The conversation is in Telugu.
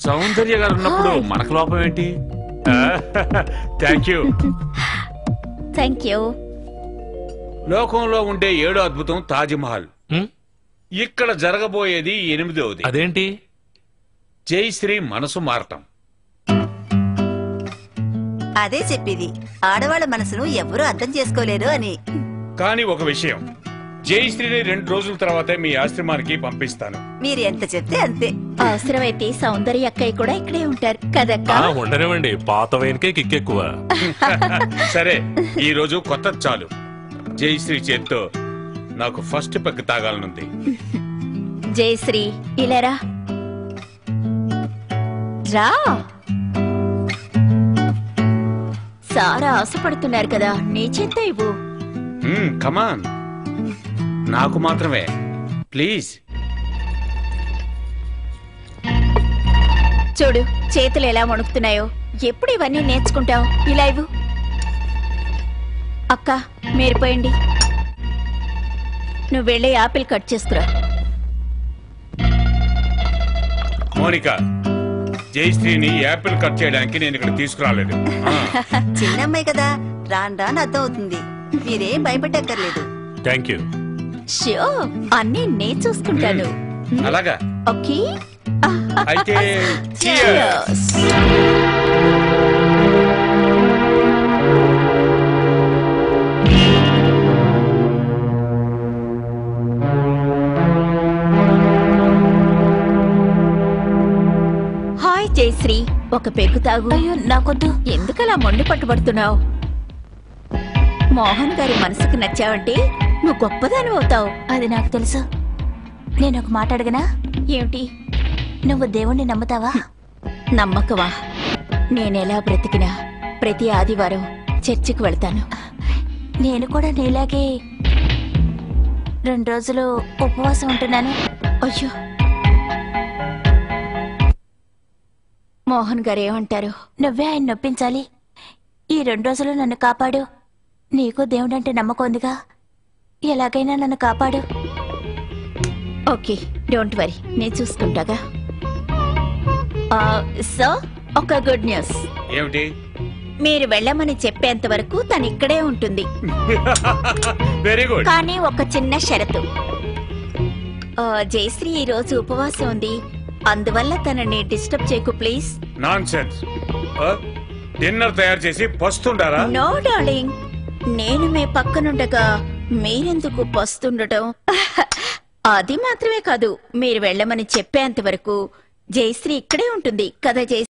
సౌందర్య గారు ఉన్నప్పుడు మనకు లోపం ఏంటి? Thank you. Thank you. లోకంలో ఉండే 7వ అద్భుతం తాజ్మహల్. ఇక్కడ జరగబోయేది 8వది. అదేంటి? జయశ్రీ మనసు మారటం. అదే చెప్పేది, ఆడవాళ్ళ మనసును ఎవరూ అర్థం చేసుకోలేరు అని. కానీ ఒక విషయం, జయశ్రీని 2 రోజుల తర్వాతే మీ ఆశ్రమానికి పంపిస్తాను. మీరు ఎంత చెప్తే అంతే. అవసరమైతే సౌందర్య అక్కయ్య కూడా ఇక్కడే ఉంటారు కదక్కా? ఉండనివ్వండి, పాత వైన్కే కిక్కెక్కువ. సరే, ఈ రోజు కొత్త చాలు. జయశ్రీ చేత్తో నాకు ఫస్ట్ పెగ్ తాగాలనుంది. జయశ్రీ ఇలారా రా. సారా ఆశపడుతున్నారు కదా, నీ చేత్తో ఇవ్వు. కమాన్, నాకు మాత్రమే ప్లీజ్. చూడు చేతులు ఎలా వణుకుతున్నాయో. ఎప్పుడు ఇవన్నీ నేర్చుకుంటావు? ఇలా ఇవ్వు. అక్క మీరు పోయండి, నువ్వు వెళ్ళి యాపిల్ కట్ చేసుకురా. మోనిక, జయశ్రీని యాపిల్ కట్ చేయడానికి నేను ఇక్కడ తీసుకురాలేదు. చిన్నమ్మాయి కదా, రాను రాను అర్థం అవుతుంది. మీరేం భయపడక్కర్లేదు. Thank you. షో, అన్నీ నేను చూసుకుంటాను. అలాగా? ఓకే, అయితే cheers. హాయ్ జయశ్రీ, ఒక పెగ్గు తాగు. అయ్యో నాకొద్దు. ఎందుకలా మొండి పట్టుబడుతున్నావు? మోహన్ గారి మనసుకు నచ్చావంటే నువ్వు గొప్పదాని అవుతావు. అది నాకు తెలుసు. నేను ఒక మాట అడగనా? ఏమిటి? నువ్వు దేవుణ్ణి నమ్ముతావా? నమ్మకమా? నేనెలా బ్రతికినా ప్రతి ఆదివారం చర్చికి వెళ్తాను. నేను కూడా నీలాగే 2 రోజులు ఉపవాసం ఉంటున్నాను. అయ్యో, మోహన్ గారు ఏమంటారు? నువ్వే ఆయన నొప్పించాలి. ఈ 2 రోజులు నన్ను కాపాడు. నీకు దేవుడంటే నమ్మకం ఉందిగా, ఎలాగైనా నన్ను కాపాడు. ఓకే, డోంట్ వరీ, నేను చూసుకుంటాగా. సో ఒక గుడ్ న్యూస్. ఏమిటి? మీరు వెళ్ళమని చెప్పేంత వరకు తను ఇక్కడే ఉంటుంది. Very good. కానీ ఒక చిన్న షరతు. జయశ్రీ ఈ రోజు ఉపవాసం ఉంది, అందువల్ల తనని డిస్టర్బ్ చేయకు ప్లీజ్. నాన్సెన్స్. డిన్నర్ తయారు చేసి పస్తుండారా? నో డార్లింగ్, నేను మీ పక్కనుండగా మీరెందుకు పస్తుండటం? అది మాత్రమే కాదు, మీరు వెళ్ళమని చెప్పేంత వరకు జయశ్రీ ఇక్కడే ఉంటుంది కదా జయశ్రీ?